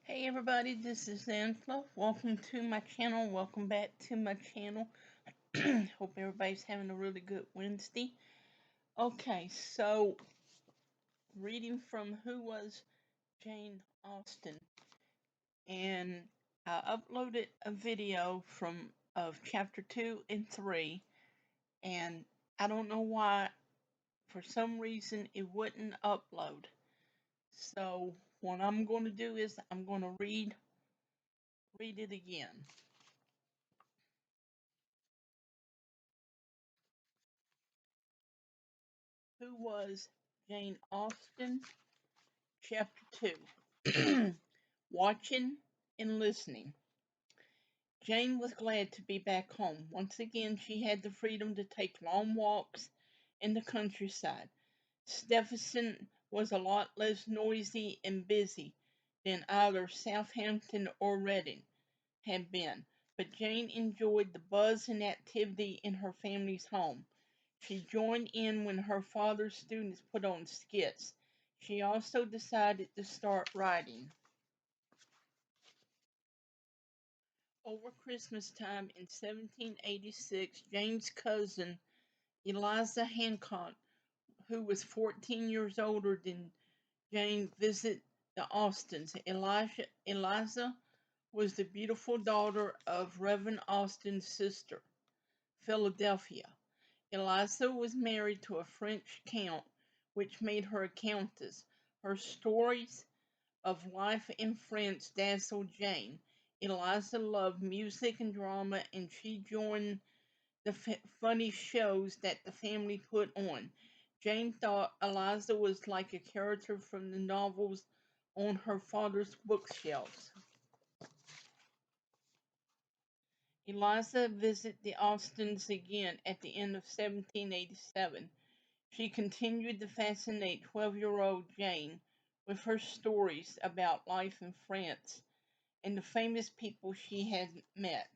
Hey everybody, this is Angela. Welcome to my channel. Welcome back to my channel. Hope everybody's having a really good Wednesday. Okay, so reading from Who Was Jane Austen, and I uploaded a video of chapter 2 and 3, and I don't know why, for some reason it wouldn't upload. So what I'm going to do is I'm going to read it again. Who was Jane Austen? Chapter 2. Watching and Listening. Jane was glad to be back home. Once again, she had the freedom to take long walks in the countryside. Stephenson was a lot less noisy and busy than either Southampton or Reading had been, but Jane enjoyed the buzz and activity in her family's home. She joined in when her father's students put on skits. She also decided to start writing. Over Christmas time in 1786, Jane's cousin Eliza Hancock, who was 14 years older than Jane, visited the Austens. Eliza was the beautiful daughter of Reverend Austen's sister, Philadelphia. Eliza was married to a French count, which made her a countess. Her stories of life in France dazzled Jane. Eliza loved music and drama, and she joined the funny shows that the family put on. Jane thought Eliza was like a character from the novels on her father's bookshelves. Eliza visited the Austens again at the end of 1787. She continued to fascinate 12-year-old Jane with her stories about life in France and the famous people she had met.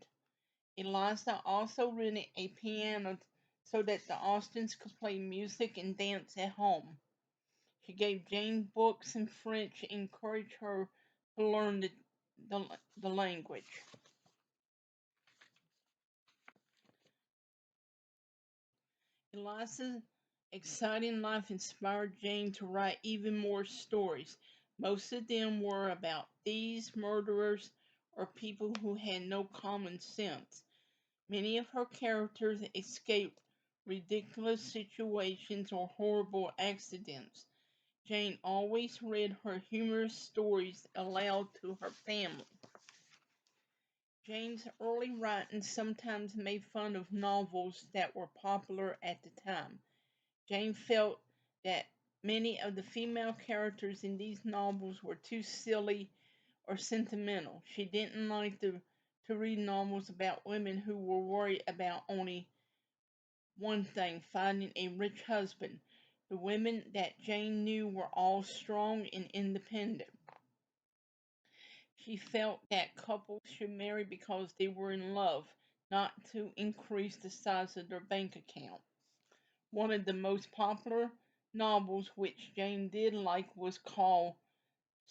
Eliza also rented a piano so that the Austens could play music and dance at home. She gave Jane books in French and encouraged her to learn the language. Eliza's exciting life inspired Jane to write even more stories. Most of them were about thieves, murderers, or people who had no common sense. Many of her characters escaped ridiculous situations or horrible accidents. Jane always read her humorous stories aloud to her family. Jane's early writing sometimes made fun of novels that were popular at the time. Jane felt that many of the female characters in these novels were too silly or sentimental. She didn't like to read novels about women who were worried about only one thing, finding a rich husband. The women that Jane knew were all strong and independent. She felt that couples should marry because they were in love, not to increase the size of their bank account. One of the most popular novels which Jane did like was called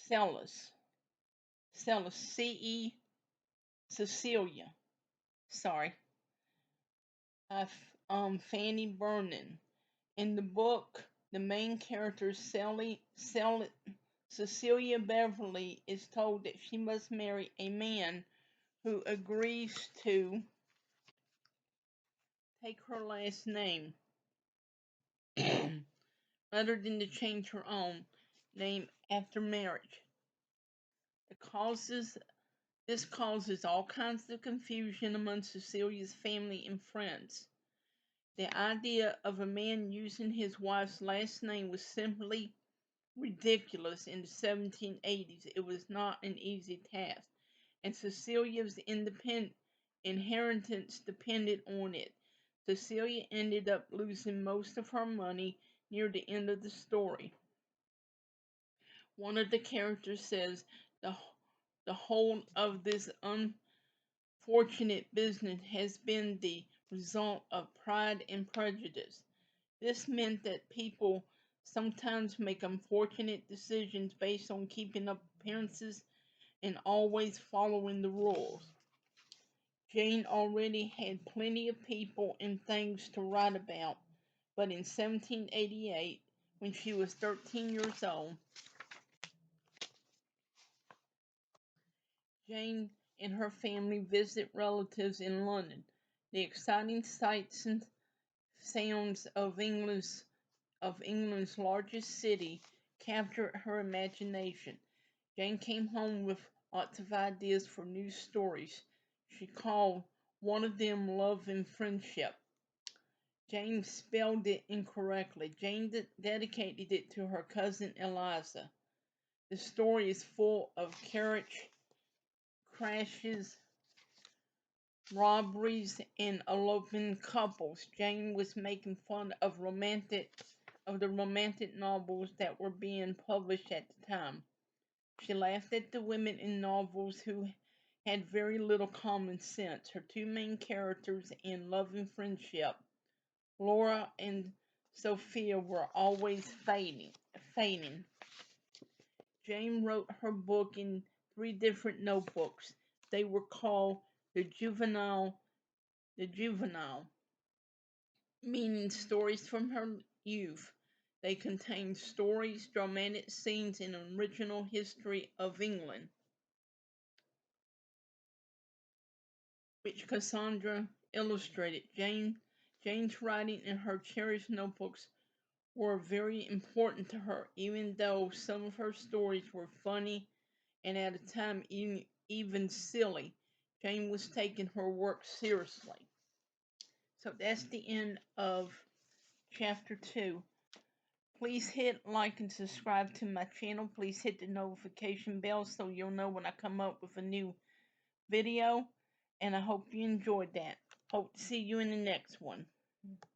Celis. Celis, C-E, Cecilia. Sorry. Fanny Burnand. In the book, the main character, Cecilia Beverly, is told that she must marry a man who agrees to take her last name rather than to change her own name after marriage. It causes This causes all kinds of confusion among Cecilia's family and friends. The idea of a man using his wife's last name was simply ridiculous in the 1780s. It was not an easy task, and Cecilia's inheritance depended on it. Cecilia ended up losing most of her money near the end of the story. One of the characters says the whole of this unfortunate business has been the result of pride and prejudice. This meant that people sometimes make unfortunate decisions based on keeping up appearances and always following the rules. Jane already had plenty of people and things to write about, but in 1788, when she was 13 years old, Jane and her family visit relatives in London. The exciting sights and sounds of England's largest city captured her imagination. Jane came home with lots of ideas for new stories. She called one of them Love and Friendship. Jane spelled it incorrectly. Jane dedicated it to her cousin Eliza. The story is full of carriage crashes, robberies, and eloping couples. Jane was making fun of the romantic novels that were being published at the time. She laughed at the women in novels who had very little common sense. Her two main characters in Love and Friendship, Laura and Sophia, were always fainting. Jane wrote her book in 3 different notebooks. They were called the juvenile, meaning stories from her youth. They contained stories, dramatic scenes, and original history of England, which Cassandra illustrated. Jane's writing in her cherished notebooks were very important to her, even though some of her stories were funny and at a time even silly. Jane was taking her work seriously. So that's the end of chapter 2. Please hit like and subscribe to my channel. Please hit the notification bell so you'll know when I come up with a new video. And I hope you enjoyed that. Hope to see you in the next one.